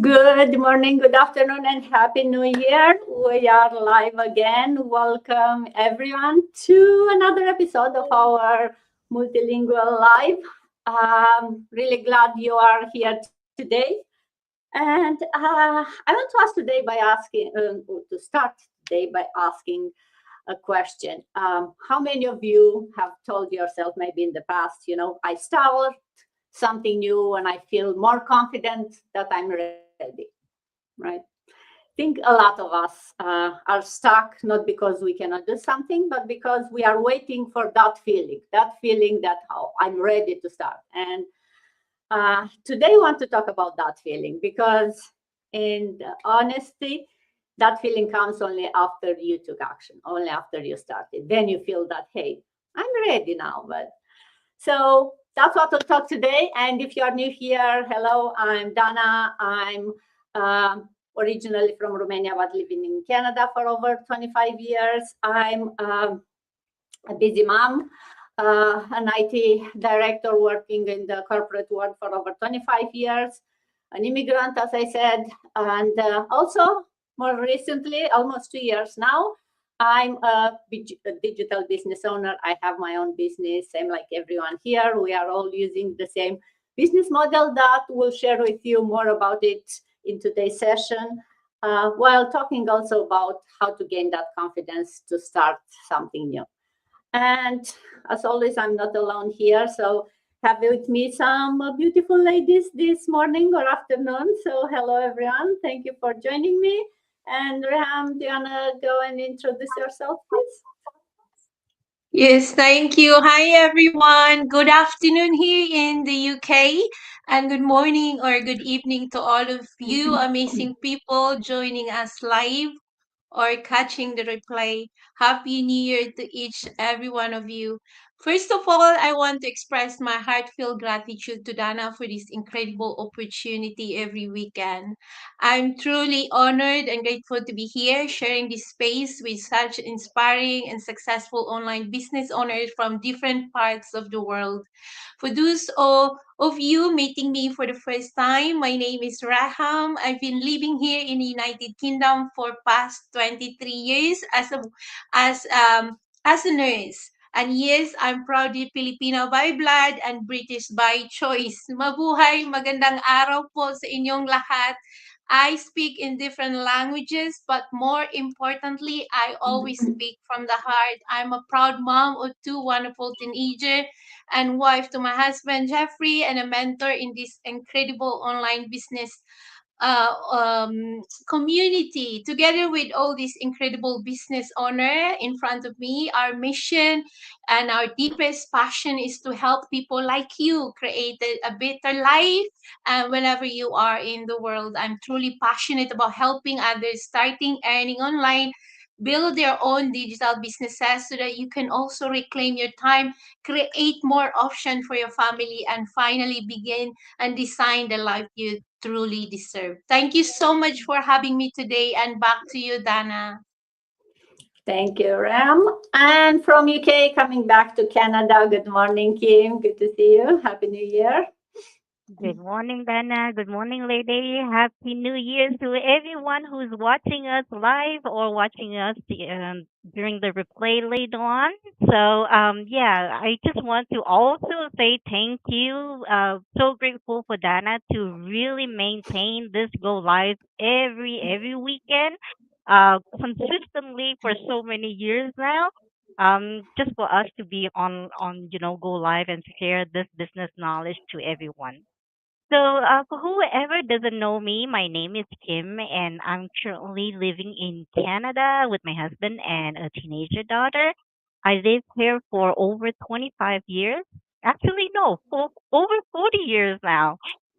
Good morning, good afternoon, and Happy New Year. We are live again. Welcome, everyone, to another episode of our Multilingual Live. Really glad you are here today. And I want to ask today by asking, to start today by asking a question. How many of you have told yourself, maybe in the past, I start something new and I feel more confident that I'm ready, right? I think a lot of us are stuck not because we cannot do something, but because we are waiting for that feeling that, oh, I'm ready to start. And today I want to talk about that feeling because, in honesty, that feeling comes only after you took action, only after you started. Then you feel that, hey, I'm ready now. But so that's what we'll talk today. And if you are new here, hello, I'm Dana. I'm originally from Romania, but living in Canada for over 25 years. I'm a busy mom, an IT director working in the corporate world for over 25 years, an immigrant, as I said, and also more recently, almost 2 years now, I'm a digital business owner. I have my own business, same like everyone here. We are all using the same business model that we'll share with you more about it in today's session, while talking also about how to gain that confidence to start something new. And as always, I'm not alone here. So have with me some beautiful ladies this morning or afternoon. So hello, everyone. Thank you for joining me. And Reham, do you want to go and introduce yourself, please? Yes, thank you. Hi, everyone. Good afternoon here in the UK, and good morning or good evening to all of you amazing people joining us live or catching the replay. Happy New Year to each every one of you. First of all, I want to express my heartfelt gratitude to Dana for this incredible opportunity every weekend. I'm truly honored and grateful to be here sharing this space with such inspiring and successful online business owners from different parts of the world. For those of you meeting me for the first time, my name is Raham. I've been living here in the United Kingdom for past 23 years as a nurse. And yes, I'm proudly Filipino by blood and British by choice. Mabuhay, magandang araw po sa inyong lahat. I speak in different languages, but more importantly, I always speak from the heart. I'm a proud mom of two wonderful teenagers and wife to my husband Jeffrey, and a mentor in this incredible online business uh, um, community. Together with all these incredible business owner in front of me, our mission and our deepest passion is to help people like you create a better life. And whenever you are in the world, I'm truly passionate about helping others starting earning online, build their own digital businesses so that you can also reclaim your time, create more options for your family, and finally begin and design the life you truly deserve. Thank you so much for having me today, and back to you, Dana. Thank you, Ram. And from UK, coming back to Canada, good morning, Kim. Good to see you. Happy New Year. Good morning, Dana. Good morning, lady. Happy New Year to everyone who's watching us live or watching us during the replay later on. So, I just want to also say thank you. So grateful for Dana to really maintain this go live every weekend, consistently for so many years now. Just for us to be on go live and share this business knowledge to everyone. So, for whoever doesn't know me, my name is Kim, and I'm currently living in Canada with my husband and a teenager daughter. I lived here for over 25 years. Actually, no, for over 40 years now.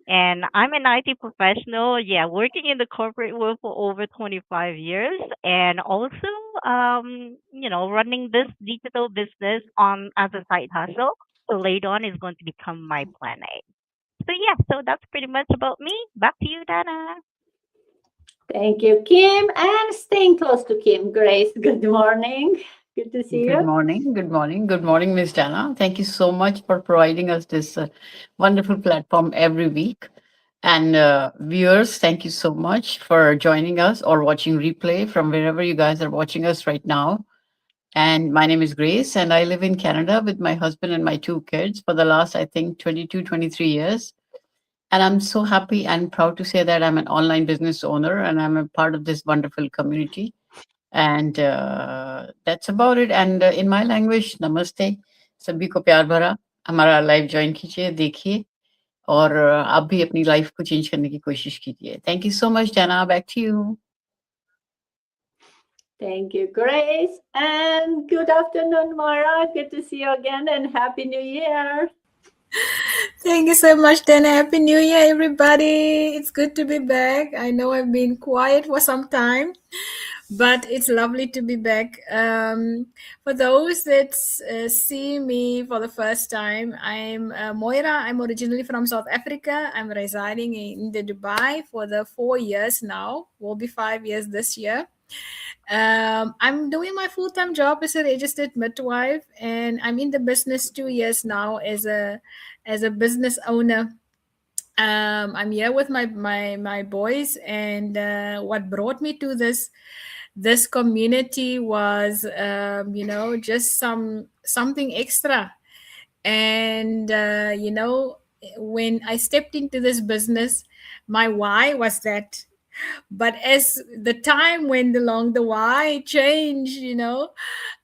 And I'm an IT professional, yeah, working in the corporate world for over 25 years, and also, running this digital business on as a side hustle. So later on is going to become my plan A. So that's pretty much about me. Back to you, Dana. Thank you, Kim. And staying close to Kim, Grace, good morning. Good to see Good you. morning. Good morning. Good morning, Miss Dana. Thank you so much for providing us this wonderful platform every week. And viewers, thank you so much for joining us or watching replay from wherever you guys are watching us right now. And my name is Grace, and I live in Canada with my husband and my two kids for the last, I think, 22, 23 years. And I'm so happy and proud to say that I'm an online business owner and I'm a part of this wonderful community. And that's about it. And in my language, namaste. सभी को प्यार भरा हमारा live join कीजिए देखिए और आप भी अपनी लाइफ को चेंज करने की कोशिश कीजिए thank you so much Dana back to you Thank you, Grace. And good afternoon, Mara. Good to see you again and Happy New Year. Thank you so much, Dana. Happy New Year, everybody. It's good to be back. I know I've been quiet for some time, but it's lovely to be back. For those that see me for the first time, I'm Moira. I'm originally from South Africa. I'm residing in the Dubai for the 4 years now. Will be 5 years this year. I'm doing my full-time job as a registered midwife, and I'm in the business 2 years now as a business owner. I'm here with my boys, and what brought me to this community was just something extra. And when I stepped into this business, my why was that. But as the time went along, the why changed.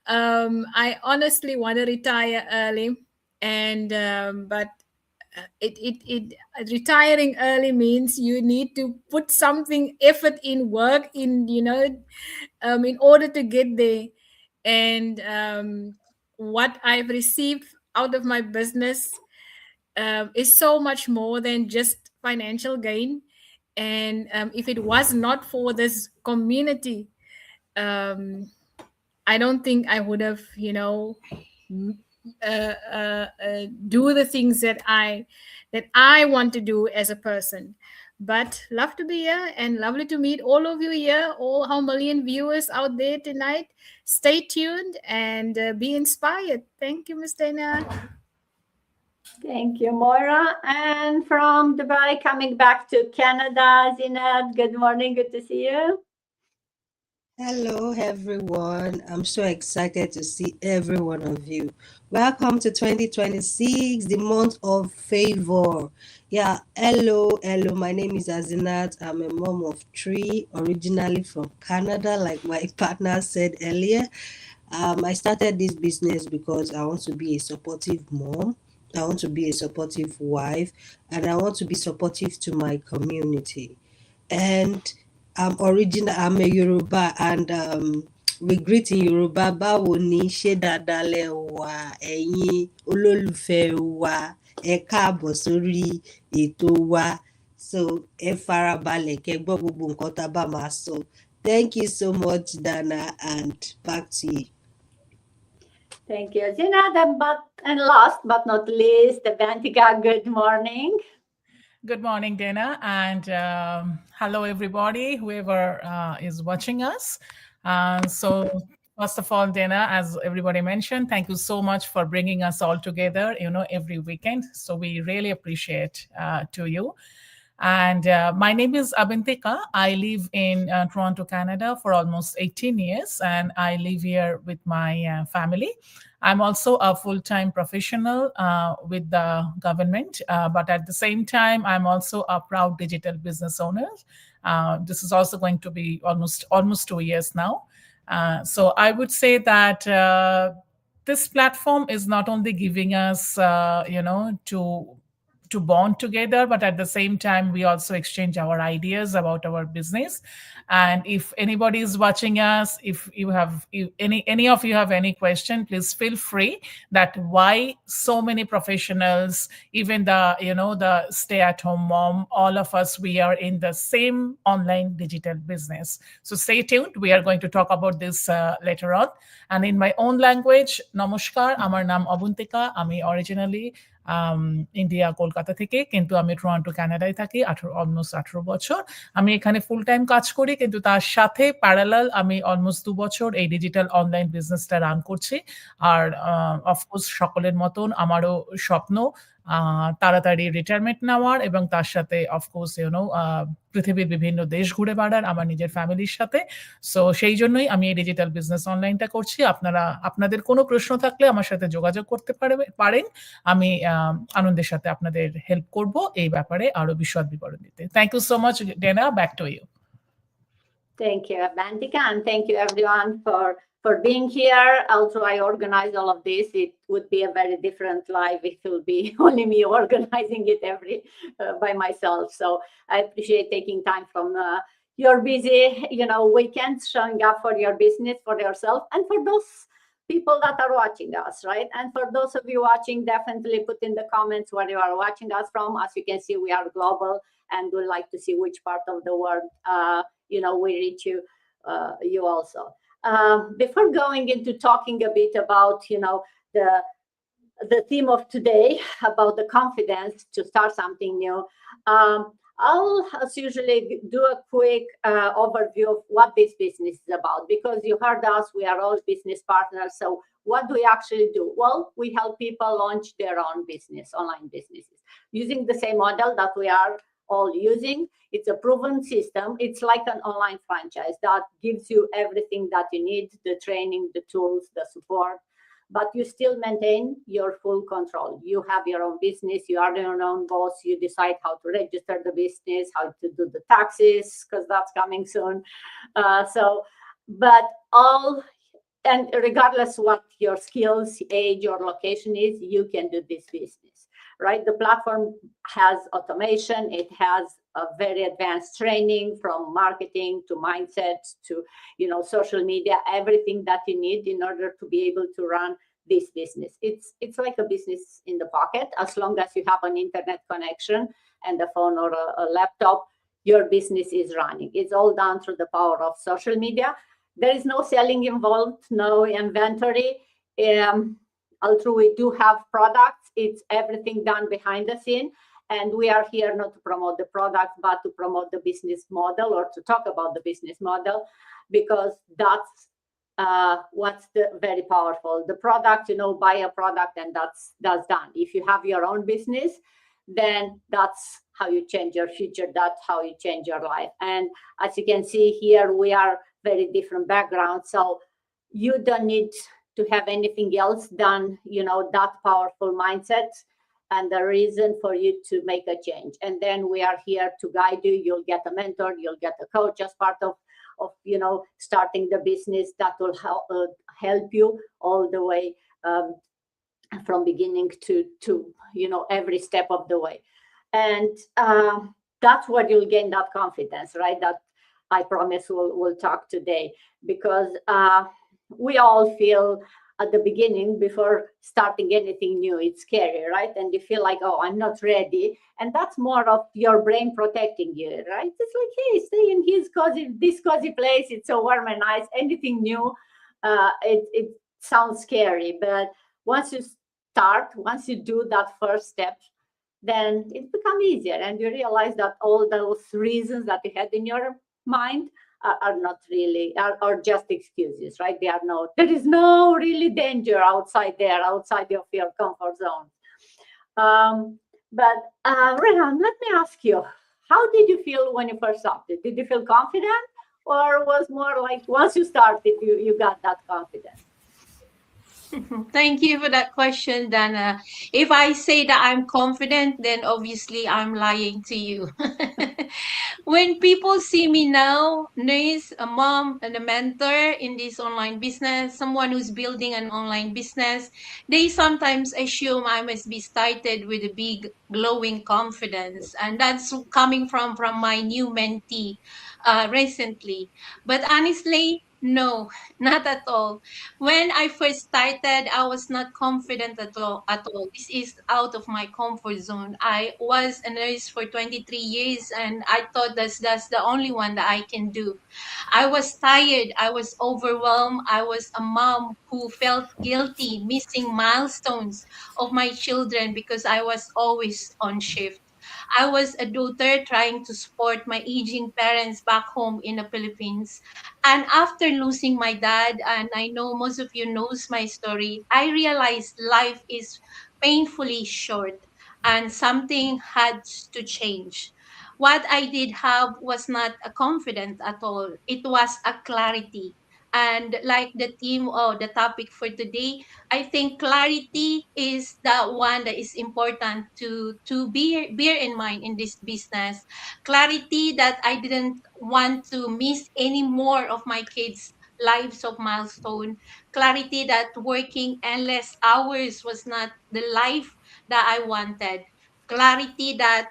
I honestly want to retire early, and but it retiring early means you need to put something effort in work in order to get there. And what I've received out of my business is so much more than just financial gain. And if it was not for this community, I don't think I would have do the things that I want to do as a person. But love to be here and lovely to meet all of you here, all our million viewers out there tonight. Stay tuned and be inspired. Thank you, Miss Dana. Thank you, Moira. And from Dubai, coming back to Canada, Zinad, good morning. Good to see you. Hello, everyone. I'm so excited to see every one of you. Welcome to 2026, the month of favor. Yeah, hello. My name is Azinat. I'm a mom of 3, originally from Canada, like my partner said earlier. I started this business because I want to be a supportive mom. I want to be a supportive wife, and I want to be supportive to my community. And I'm a Yoruba, and we greet in Yoruba. Báwo ni ṣé dáadáa lẹ wà ẹ̀yin olólùfẹ́ wa ẹ káàbọ̀ sórí ètò wa. So ẹ farabalẹ̀ kẹ́ gbọ́ gbogbo nǹkan tá a bá máa sọ. Thank you so much, Dana, and back to you. Thank you, Zinad. And last but not least, Bantika, good morning. Good morning, Dana, and hello, everybody, whoever is watching us. So, first of all, Dana, as everybody mentioned, thank you so much for bringing us all together, every weekend. So we really appreciate to you. And my name is Abintika. I live in Toronto, Canada for almost 18 years, and I live here with my family. I'm also a full-time professional with the government, but at the same time, I'm also a proud digital business owner. This is also going to be almost 2 years now. So I would say that this platform is not only giving us, to bond together, but at the same time, we also exchange our ideas about our business. And if anybody is watching us, if any of you have any question, please feel free that why so many professionals, even the stay-at-home mom, all of us, we are in the same online digital business. So stay tuned. We are going to talk about this later on. And in my own language, Namaskar, Amar Nam Abuntika, Ami originally India Kolkata থেকে, কিন্তু আমি Toronto কানাডায় থাকি almost 18 বছর। আমি এখানে full time কাজ করি, কিন্তু তার সাথে প্যারালাল আমি অলমোস্ট 2 বছর এই ডিজিটাল অনলাইন বিজনেসটা রান করছি। আর অফকোর্স সকলের মতন আমারও স্বপ্ন তাড়াতাড়ি রিটায়ারমেন্ট নেওয়ার এবং তার সাথে অফকোর্স পৃথিবীর বিভিন্ন দেশ ঘুরে বেড়ার আমার নিজের ফ্যামিলির সাথে। সো সেই জন্যই আমি এই ডিজিটাল বিজনেস অনলাইনটা করছি। আপনাদের কোনো প্রশ্ন থাকলে আমার সাথে যোগাযোগ করতে পারেন। আমি আনন্দের সাথে আপনাদের হেল্প করব এই ব্যাপারে আরো বিশদ বিবরণ দিতে। Thank you so much, Dana. Back to you. Thank you, Bantika, and thank you everyone for being here. Although I organized all of this, it would be a very different life if it will be only me organizing it by myself. So I appreciate taking time from your busy, weekends, showing up for your business, for yourself, and for those people that are watching us, right? And for those of you watching, definitely put in the comments where you are watching us from. As you can see, we are global, and we'd like to see which part of the world we reach you also. Before going into talking a bit about the theme of today, about the confidence to start something new, I'll as usually do a quick overview of what this business is about, because you heard us, we are all business partners. So what do we actually do? Well, we help people launch their own business, online businesses, using the same model that we are all using. It's a proven system. It's like an online franchise that gives you everything that you need, the training, the tools, the support, but you still maintain your full control. You have your own business, you are your own boss, you decide how to register the business, how to do the taxes, because that's coming soon. And regardless what your skills, age, or location is, you can do this business, right? The platform has automation. It has a very advanced training, from marketing to mindset to social media, everything that you need in order to be able to run this business. It's like a business in the pocket. As long as you have an internet connection and a phone or a laptop, your business is running. It's all done through the power of social media. There is no selling involved, no inventory. Although we do have products, it's everything done behind the scene. And we are here not to promote the product, but to promote the business model, or to talk about the business model, because that's what's very powerful. The product, buy a product and that's done. If you have your own business, then that's how you change your future. That's how you change your life. And as you can see here, we are very different backgrounds. So you don't need to have anything else than, that powerful mindset and the reason for you to make a change. And then we are here to guide you. You'll get a mentor, you'll get a coach as part of starting the business that will help you all the way from beginning to every step of the way. And that's where you'll gain that confidence, right? That I promise we'll talk today, because we all feel at the beginning, before starting anything new, it's scary, right? And you feel like, oh, I'm not ready. And that's more of your brain protecting you, right? It's like, hey, stay in this cozy place. It's so warm and nice. Anything new, it sounds scary. But once you do that first step, then it becomes easier. And you realize that all those reasons that you had in your mind are not really, are just excuses, right? There is no really danger outside of your comfort zone. But Rehan, let me ask you, how did you feel when you first started? Did you feel confident, or was more like once you started, you got that confidence? Thank you for that question, Dana. If I say that I'm confident, then obviously I'm lying to you. When people see me now, nurse, a mom, and a mentor in this online business, someone who's building an online business, they sometimes assume I must be started with a big, glowing confidence. And that's coming from my new mentee recently. But honestly, no, not at all. When I first started, I was not confident at all. This is out of my comfort zone. I was a nurse for 23 years, and I thought that's the only one that I can do. I was tired. I was overwhelmed. I was a mom who felt guilty missing milestones of my children because I was always on shift. I was a daughter trying to support my aging parents back home in the Philippines. And after losing my dad, and I know most of you knows my story, I realized life is painfully short. and something had to change. What I did have was not a confidence at all. It was a clarity. And like the theme or the topic for today, I think clarity is the one that is important to bear in mind in this business. Clarity that I didn't want to miss any more of my kids' lives of milestone. Clarity that working endless hours was not the life that I wanted. Clarity that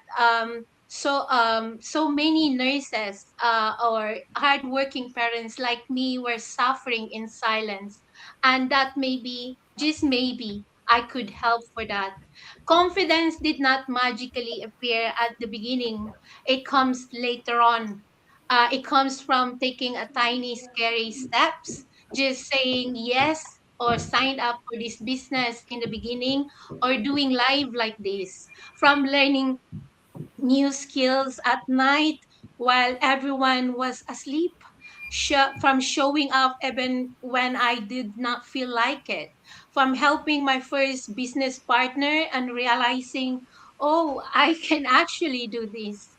so many nurses or hardworking parents like me were suffering in silence, and that maybe, just maybe, I could help for that. Confidence did not magically appear at the beginning. It comes later on. It comes from taking a tiny, scary steps, just saying yes or sign up for this business in the beginning, or doing live like this, from learning new skills at night while everyone was asleep, from showing up even when I did not feel like it, from helping my first business partner and realizing, oh, I can actually do this.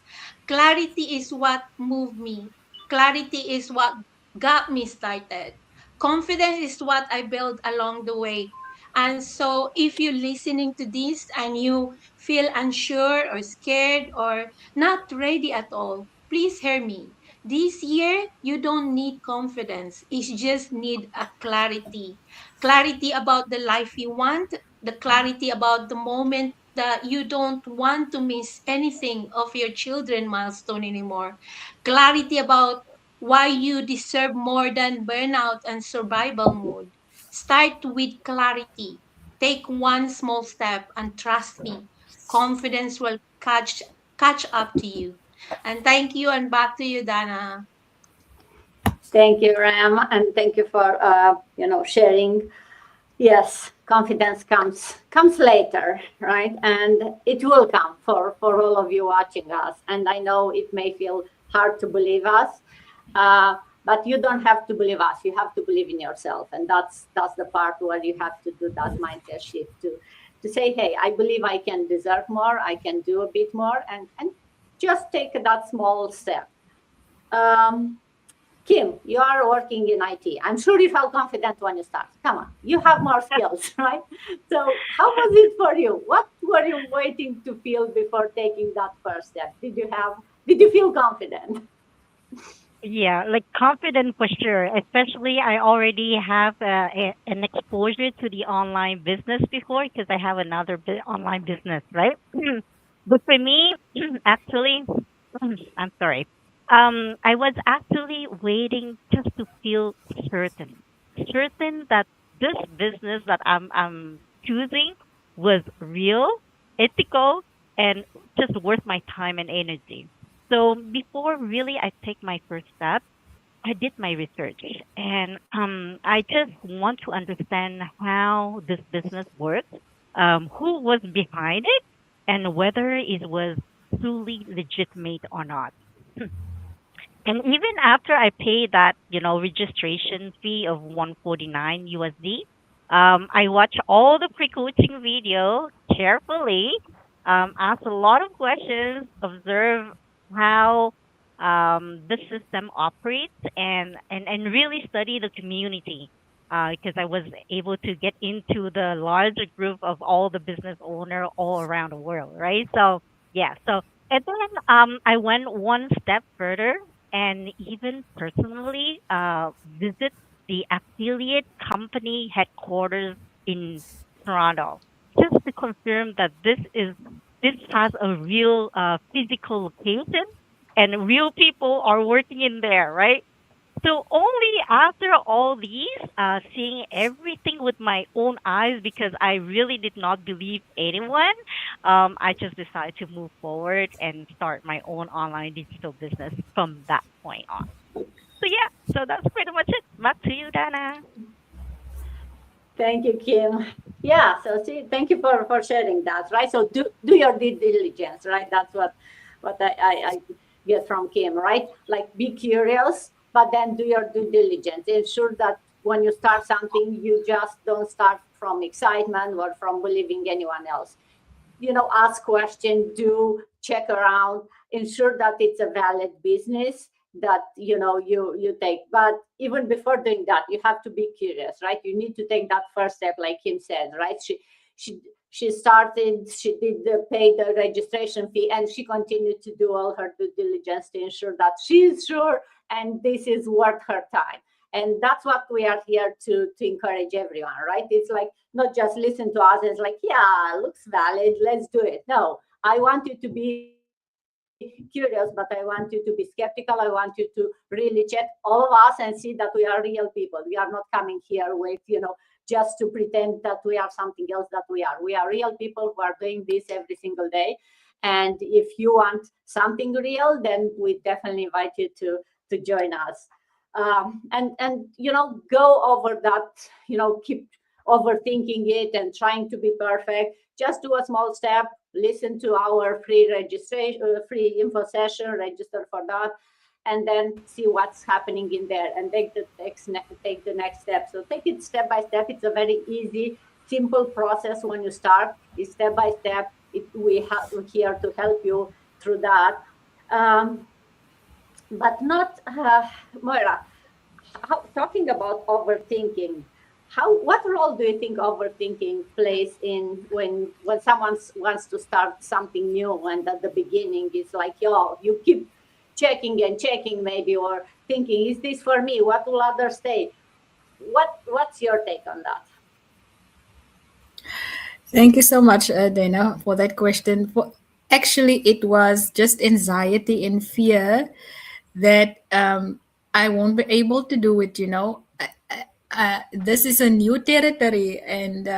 Clarity is what moved me. Clarity is what got me started. Confidence is what I built along the way. And so, if you're listening to this and you feel unsure or scared or not ready at all, please hear me. This year, you don't need confidence. You just need a clarity. Clarity about the life you want, the clarity about the moment that you don't want to miss anything of your children milestone anymore. Clarity about why you deserve more than burnout and survival mode. Start with clarity. Take one small step and trust me, confidence will catch up to you. And thank you, and back to you, Dana. Thank you, Ram, and thank you for sharing. Yes, confidence comes later, right? And it will come for all of you watching us. And I know it may feel hard to believe us, but you don't have to believe us. You have to believe in yourself, and that's the part where you have to do that mindset shift to say, hey, I believe I can deserve more. I can do a bit more, and just take that small step. Um, Kim, you are working in IT. I'm sure you felt confident when you start. Come on, you have more skills, right? So, how was it for you? What were you waiting to feel before taking that first step? Did you feel confident? Yeah, like confident for sure. Especially, I already have an exposure to the online business before because I have another online business, right? But for me, actually, I'm sorry. I was actually waiting just to feel certain, certain that this business that I'm choosing was real, ethical, and just worth my time and energy. So before really I take my first step, I did my research and I just want to understand how this business works, who was behind it, and whether it was truly legitimate or not. And even after I paid that, registration fee of 149 USD, I watched all the pre-coaching video carefully, asked a lot of questions, observe how the system operates, and really study the community. Because I was able to get into the larger group of all the business owner all around the world, right? So yeah, so and then I went one step further and even personally visit the affiliate company headquarters in Toronto just to confirm that this has a real physical location and real people are working in there, right? So only after all these, seeing everything with my own eyes, because I really did not believe anyone, I just decided to move forward and start my own online digital business from that point on. So yeah, so that's pretty much it. Back to you, Dana. Thank you, Kim. Yeah, so see, thank you for sharing that, right? So do your due diligence, right? That's what I get from Kim, right? Like be curious, but then do your due diligence. Ensure that when you start something, you just don't start from excitement or from believing anyone else. ask questions, do check around, ensure that it's a valid business that you take. But even before doing that, you have to be curious, right? You need to take that first step, like Kim said, right? She started, she did pay the registration fee, and she continued to do all her due diligence to ensure that she's sure and this is worth her time. And that's what we are here to encourage everyone, right? It's like not just listen to us. It's like, yeah, looks valid, let's do it. No, I want you to be curious, but I want you to be skeptical. I want you to really check all of us and see that we are real people. We are not coming here with, just to pretend that we are something else that we are. We are real people who are doing this every single day. And if you want something real, then we definitely invite you to join us. And go over that, keep overthinking it and trying to be perfect. Just do a small step, listen to our free registration, free info session, register for that, and then see what's happening in there and take the next step. So take it step by step. It's a very easy, simple process when you start. It's step by step. We're here to help you through that. But not, Moira, talking about overthinking, what role do you think overthinking plays in when someone wants to start something new, and at the beginning it's like, you keep checking and checking maybe, or thinking, is this for me? What will others say? What's your take on that? Thank you so much, Dana, for that question. Actually, it was just anxiety and fear that I won't be able to do it. This is a new territory, and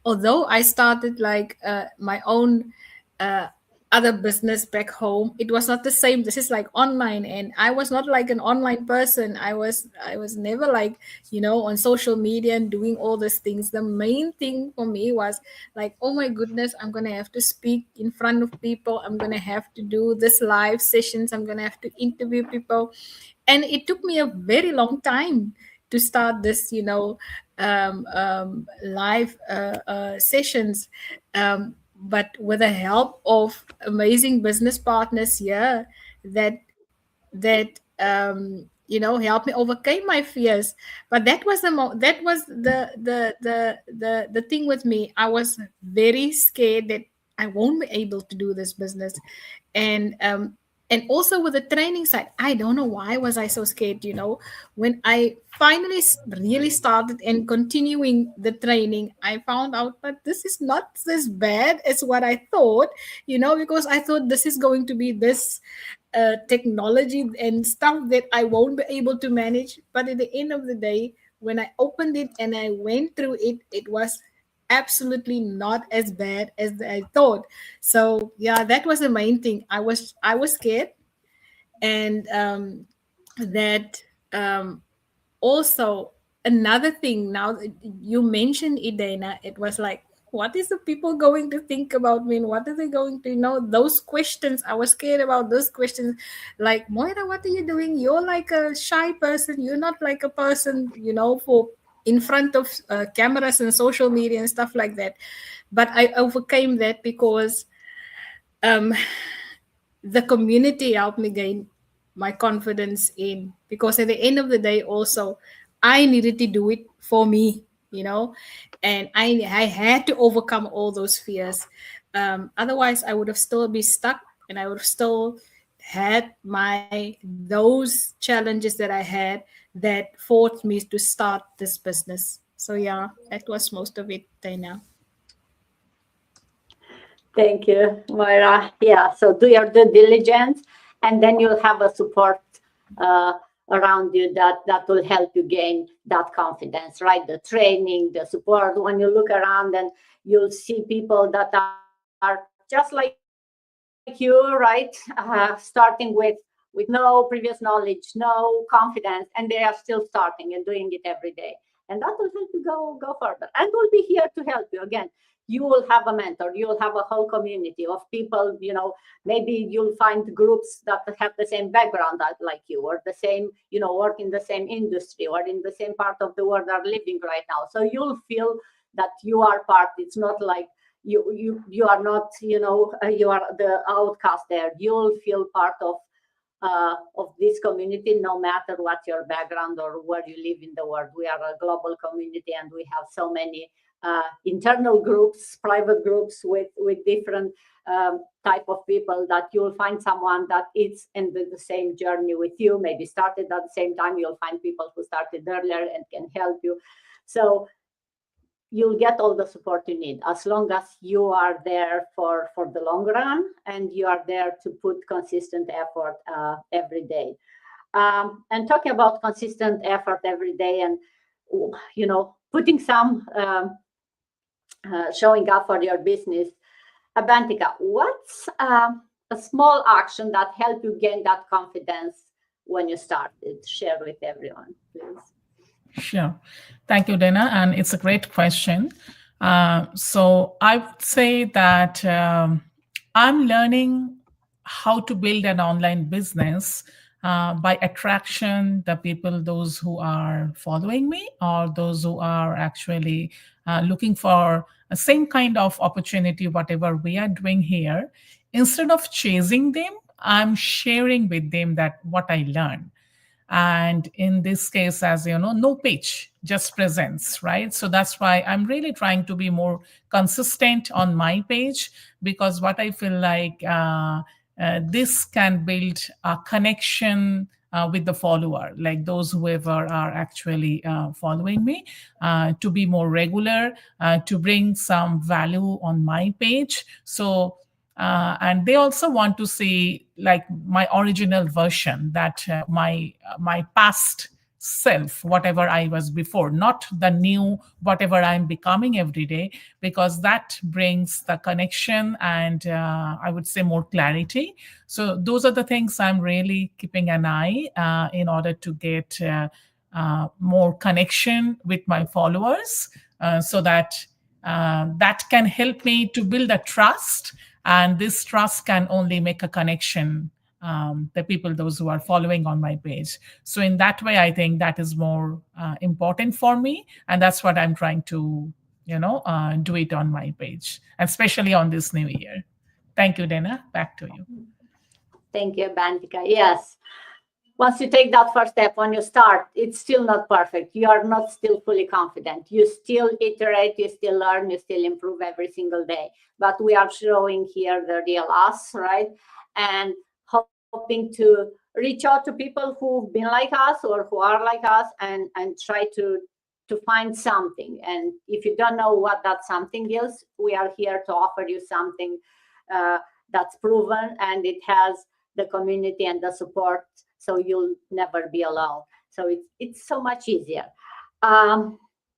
although I started like my own uh, other business back home, it was not the same. This is like online, and I was not like an online person. I was never like on social media and doing all these things. The main thing for me was like, oh my goodness, I'm gonna have to speak in front of people. I'm gonna have to do this live sessions. I'm gonna have to interview people, and it took me a very long time to start this live sessions, but with the help of amazing business partners here that helped me overcome my fears. But that was the thing with me. I was very scared that I won't be able to do this business. And also with the training side, I don't know why was I so scared. When I finally really started and continuing the training, I found out that this is not as bad as what I thought. Because I thought this is going to be this technology and stuff that I won't be able to manage. But at the end of the day, when I opened it and I went through it, it was absolutely not as bad as I thought. So yeah, that was the main thing. I was scared, and that also another thing. Now that you mentioned it, Dana, it was like, what is the people going to think about me, and what are they going to those questions. I was scared about those questions, like, Moira, what are you doing? You're like a shy person. You're not like a person for in front of cameras and social media and stuff like that. But I overcame that because um the community helped me gain my confidence in, because at the end of the day also I needed to do it for me, and I had to overcome all those fears. Otherwise I would have still be stuck, and I would have still had those challenges that I had that forced me to start this business. So yeah, that was most of it, Dana. Thank you, Moira. Yeah, so do your due diligence, and then you'll have a support uh, around you that will help you gain that confidence, right? The training, the support. When you look around, and you'll see people that are just like you, right? Starting with no previous knowledge, no confidence, and they are still starting and doing it every day. And that will help you go further. And we'll be here to help you. Again, you will have a mentor, you'll have a whole community of people. Maybe you'll find groups that have the same background like you, or the same, work in the same industry, or in the same part of the world are living right now. So you'll feel that you are part. It's not like you are not, you are the outcast there. You'll feel part of this community, no matter what your background or where you live in the world. We are a global community, and we have so many internal groups, private groups with different type of people, that you'll find someone that is in the same journey with you, maybe started at the same time. You'll find people who started earlier and can help you. So you'll get all the support you need, as long as you are there for the long run, and you are there to put consistent effort every day. And talking about consistent effort every day, and putting some showing up for your business. Abantika, what's a small action that helped you gain that confidence when you started? Share with everyone, please. Sure. Thank you, Dana. And it's a great question. So I would say that I'm learning how to build an online business by attraction, the people, those who are following me, or those who are actually looking for the same kind of opportunity, whatever we are doing here. Instead of chasing them, I'm sharing with them that what I learned. And in this case, as you know, no pitch, just presence, right? So that's why I'm really trying to be more consistent on my page, because what I feel like this can build a connection with the follower, like those whoever are actually following me, to be more regular, to bring some value on my page. So and they also want to see like my original version, that my past self, whatever I was before, not the new whatever I'm becoming every day, because that brings the connection and I would say more clarity. So those are the things I'm really keeping an eye in order to get more connection with my followers, so that that can help me to build a trust. And this trust can only make a connection, the people, those who are following on my page. So in that way, I think that is more important for me. And that's what I'm trying to, do it on my page, especially on this new year. Thank you, Dana. Back to you. Thank you, Bantika. Yes. Once you take that first step, when you start, it's still not perfect. You are not still fully confident. You still iterate, you still learn, you still improve every single day. But we are showing here the real us, right? And hoping to reach out to people who've been like us or who are like us, and try to find something. And if you don't know what that something is, we are here to offer you something that's proven, and it has the community and the support, so you'll never be alone. So it's so much easier.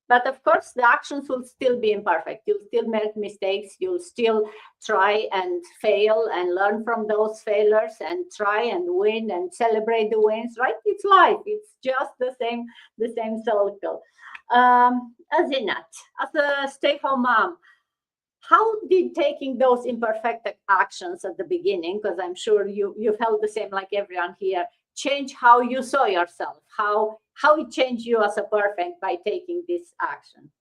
But of course, the actions will still be imperfect. You'll still make mistakes. You'll still try and fail and learn from those failures, and try and win and celebrate the wins, right? It's life. It's just the same circle. Azinat, as a stay-home mom, how did taking those imperfect actions at the beginning, because I'm sure you felt the same like everyone here, change how you saw yourself? How it changed you as a perfect by taking this action?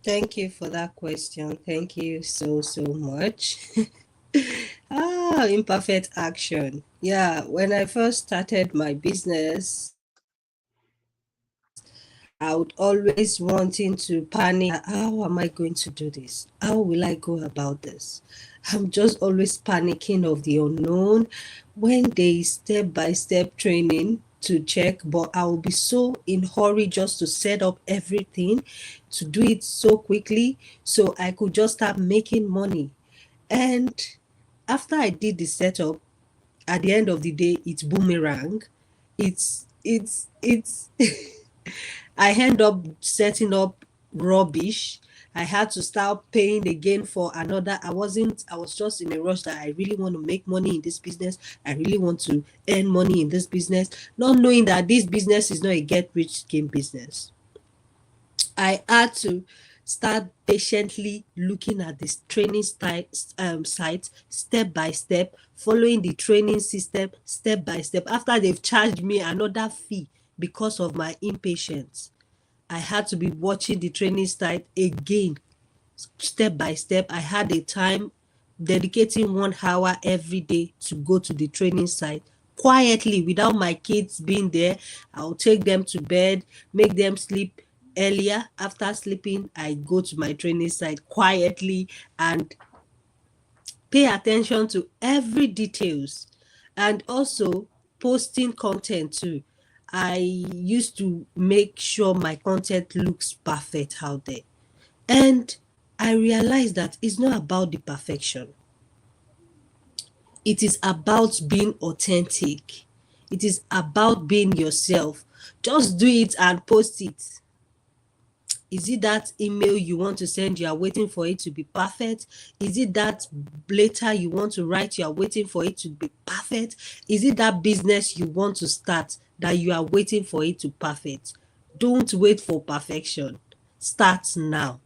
Thank you for that question. Thank you so much. Imperfect action. Yeah, when I first started my business, I would always wanting to panic. How am I going to do this? How will I go about this? I'm just always panicking of the unknown, when there is step-by-step training to check, but I will be so in hurry just to set up everything, to do it so quickly so I could just start making money. And after I did the setup, at the end of the day, it's boomerang. It's I end up setting up rubbish. I had to start paying again for another. I was just in a rush that I really want to make money in this business. I really want to earn money in this business, not knowing that this business is not a get rich scheme business. I had to start patiently looking at this training site step by step, following the training system step by step. After they've charged me another fee because of my impatience, I had to be watching the training site again step by step. I had a time dedicating 1 hour every day to go to the training site quietly without my kids being there. I'll take them to bed, make them sleep earlier. After sleeping, I go to my training site quietly and pay attention to every details, and also posting content too. I used to make sure my content looks perfect out there. And I realized that it's not about the perfection. It is about being authentic. It is about being yourself. Just do it and post it. Is it that email you want to send, you are waiting for it to be perfect? Is it that letter you want to write, you are waiting for it to be perfect? Is it that business you want to start that you are waiting for it to perfect? Don't wait for perfection. Start now.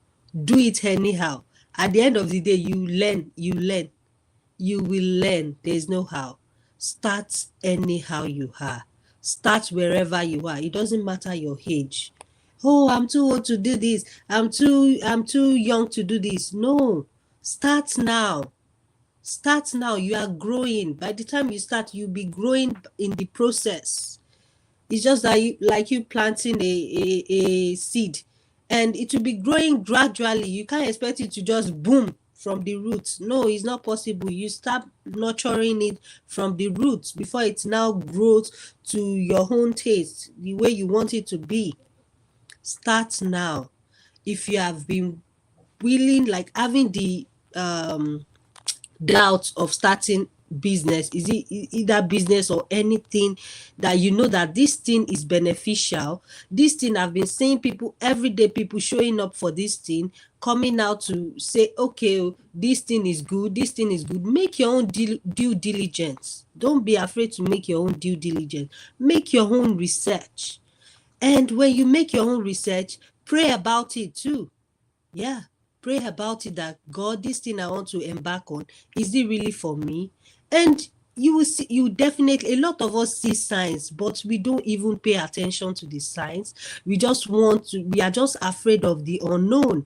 Do it anyhow. At the end of the day, you learn. You will learn. There's no how. Start anyhow you are. Start wherever you are. It doesn't matter your age. Oh, I'm too old to do this. I'm too young to do this. No. Start now. Start now. You are growing. By the time you start, you'll be growing in the process. It's just like you planting a seed, and it will be growing gradually. You can't expect it to just boom from the roots. No, it's not possible. You start nurturing it from the roots before it now grows to your own taste, the way you want it to be. Start now. If you have been willing, like having the doubt of starting business, is it either business or anything that you know that this thing is beneficial, this thing, I've been seeing people every day, people showing up for this thing, coming out to say, okay, this thing is good, this thing is good. Make your own due diligence. Don't be afraid to make your own due diligence. Make your own research. And when you make your own research, pray about it too. Yeah, pray about it, that God, this thing I want to embark on, is it really for me? And you will see, you definitely, a lot of us see signs, but we don't even pay attention to the signs. We are just afraid of the unknown.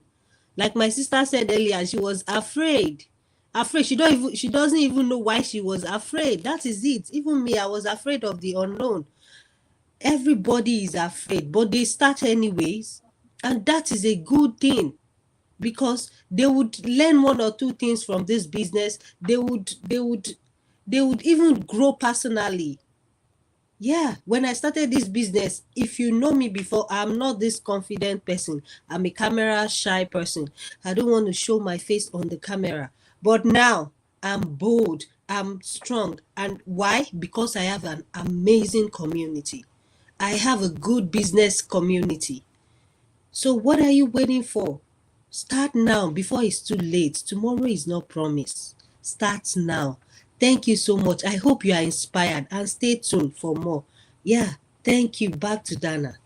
Like my sister said earlier, she was afraid. She doesn't even know why she was afraid. That is it. Even me, I was afraid of the unknown. Everybody is afraid, but they start anyways, and that is a good thing, because they would learn one or two things from this business. They would even grow personally. Yeah, when I started this business, if you know me before, I'm not this confident person. I'm a camera shy person. I don't want to show my face on the camera. But now I'm bold, I'm strong. And why? Because I have an amazing community. I have a good business community. So what are you waiting for? Start now before it's too late. Tomorrow is not promised. Start now. Thank you so much. I hope you are inspired, and stay tuned for more. Yeah, thank you. Back to Dana.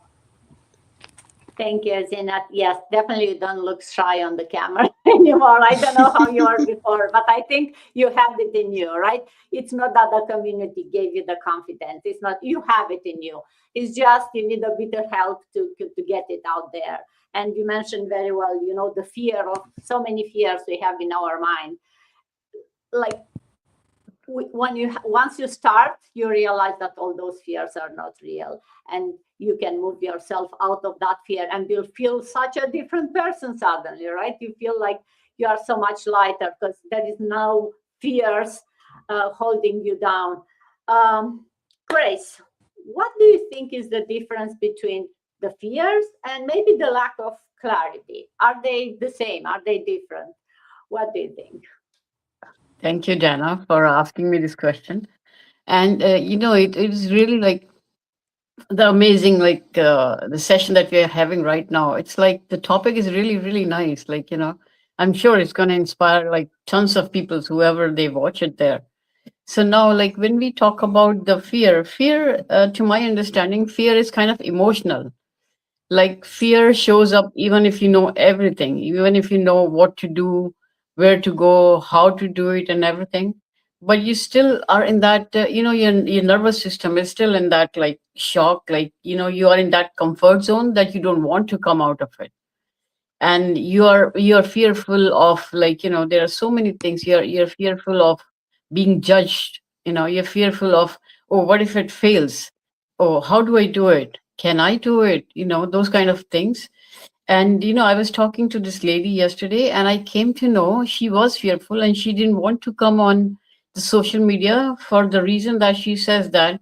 Thank you, Zinat. Yes, definitely you don't look shy on the camera anymore. I don't know how you were before, but I think you have it in you, right? It's not that the community gave you the confidence. It's not, you have it in you. It's just you need a bit of help to get it out there. And you mentioned very well, the fear of so many fears we have in our mind. Like once you start, you realize that all those fears are not real, and you can move yourself out of that fear, and you'll feel such a different person suddenly, right? You feel like you are so much lighter because there is no fears holding you down. Grace, what do you think is the difference between the fears and maybe the lack of clarity? Are they the same? Are they different? What do you think? Thank you, Dana, for asking me this question. And it is really like the amazing, like the session that we are having right now. It's like the topic is really, really nice. Like, I'm sure it's going to inspire like tons of people, whoever they watch it there. So now, like when we talk about the fear, to my understanding, fear is kind of emotional. Like fear shows up even if you know everything, even if you know what to do, where to go, how to do it, and everything. But you still are in that, your nervous system is still in that like shock, like, you are in that comfort zone that you don't want to come out of it. and you're fearful of, like, there are so many things. You're fearful of being judged. You're fearful of, oh, what if it fails? Oh, how do I do it? Can I do it? Those kind of things. And I was talking to this lady yesterday, and I came to know she was fearful, and she didn't want to come on the social media for the reason that she says that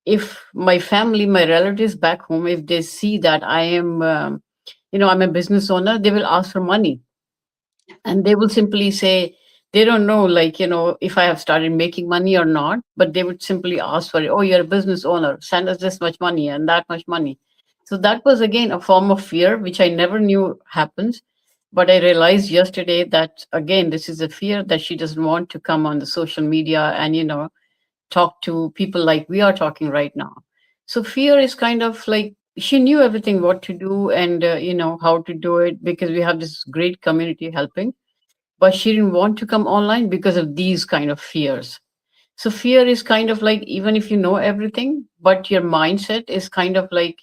if my family, my relatives back home, if they see that I am I'm a business owner, they will ask for money, and they will simply say they don't know, like, if I have started making money or not, but they would simply ask for it. Oh, you're a business owner, send us this much money and that much money. So that was again a form of fear which I never knew happens. But I realized yesterday that again this is a fear that she doesn't want to come on the social media and talk to people like we are talking right now. So fear is kind of like she knew everything what to do, and how to do it, because we have this great community helping, but she didn't want to come online because of these kind of fears. So fear is kind of like, even if you know everything, but your mindset is kind of like,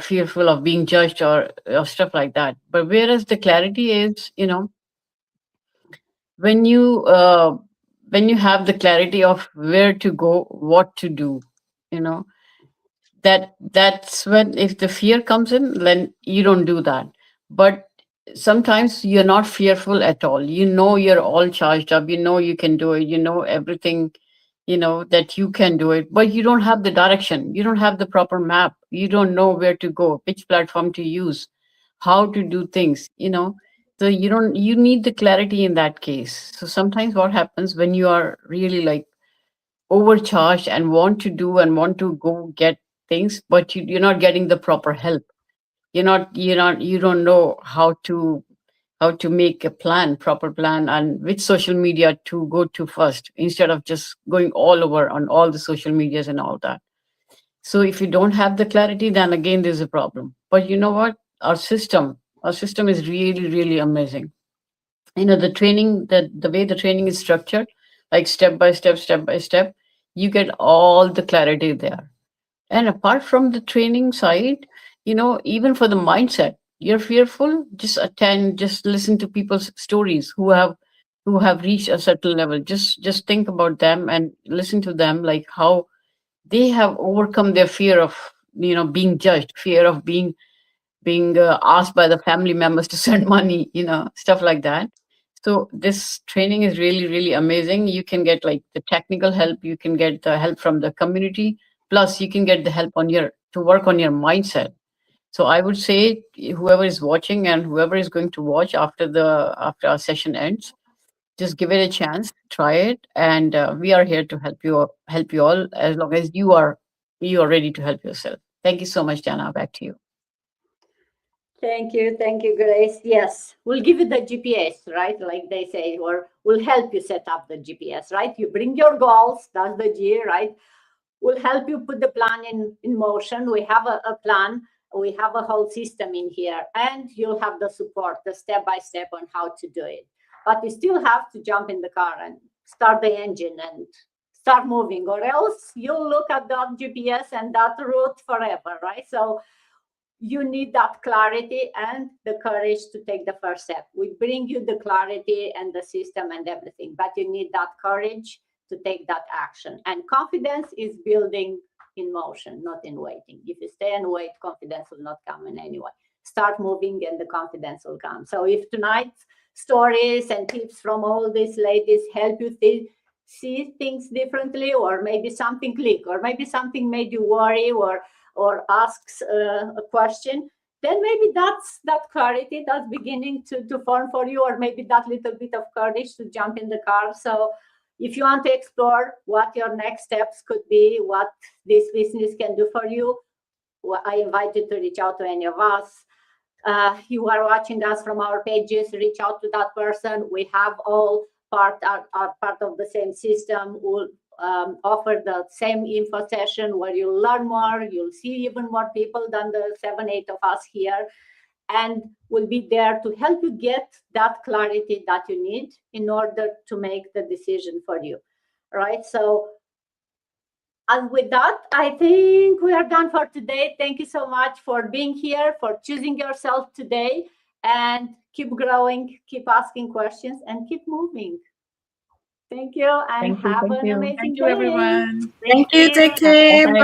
fearful of being judged, or stuff like that. But whereas the clarity is, when you uh, when you have the clarity of where to go, what to do, you know that's when, if the fear comes in, then you don't do that. But sometimes you're not fearful at all. You're all charged up, you can do it, everything, that you can do it, but you don't have the direction, you don't have the proper map, you don't know where to go, which platform to use, how to do things, so you need the clarity in that case. So sometimes what happens when you are really like overcharged and want to do and want to go get things, but you're not getting the proper help. You don't know how to make a proper plan, and which social media to go to first, instead of just going all over on all the social medias and all that. So if you don't have the clarity, then again there's a problem. But you know what? Our system is really, really amazing. The training, the way the training is structured, like step by step, you get all the clarity there. And apart from the training side, even for the mindset, you're fearful, just listen to people's stories who have reached a certain level. Just think about them and listen to them, like how they have overcome their fear of being judged, fear of being asked by the family members to send money, stuff like that. So this training is really, really amazing. You can get like the technical help, you can get the help from the community, plus you can get the help to work on your mindset. So I would say whoever is watching and whoever is going to watch after our session ends, just give it a chance, try it, and we are here to help you all, as long as you are ready to help yourself. Thank you so much, Jana. Back to you. Thank you, Grace. Yes, we'll give you the GPS, right? Like they say, or we'll help you set up the GPS, right? You bring your goals, that's the G, right? We'll help you put the plan in motion. We have a plan, we have a whole system in here, and you'll have the support, the step by step on how to do it. But you still have to jump in the car and start the engine and start moving, or else you'll look at that GPS and that route forever, right? So you need that clarity and the courage to take the first step. We bring you the clarity and the system and everything, but you need that courage to take that action. And confidence is building in motion, not in waiting. If you stay and wait, confidence will not come in any way. Start moving and the confidence will come. So if tonight's stories and tips from all these ladies help you see things differently, or maybe something click, or maybe something made you worry, or asks a question, then maybe that's that clarity that's beginning to form for you, or maybe that little bit of courage to jump in the car. So if you want to explore what your next steps could be, what this business can do for you, I invite you to reach out to any of us. You are watching us from our pages, reach out to that person. We have all are part of the same system. We'll offer the same info session where you'll learn more, you'll see even more people than the 7-8 of us here, and we'll be there to help you get that clarity that you need in order to make the decision for you, right? So And with that, I think we are done for today. Thank you so much for being here, for choosing yourself today, and keep growing, keep asking questions, and keep moving. Thank you, and Thank you. have Thank an you. amazing Thank you, day. everyone. Thank you. Take Have a care. good Bye.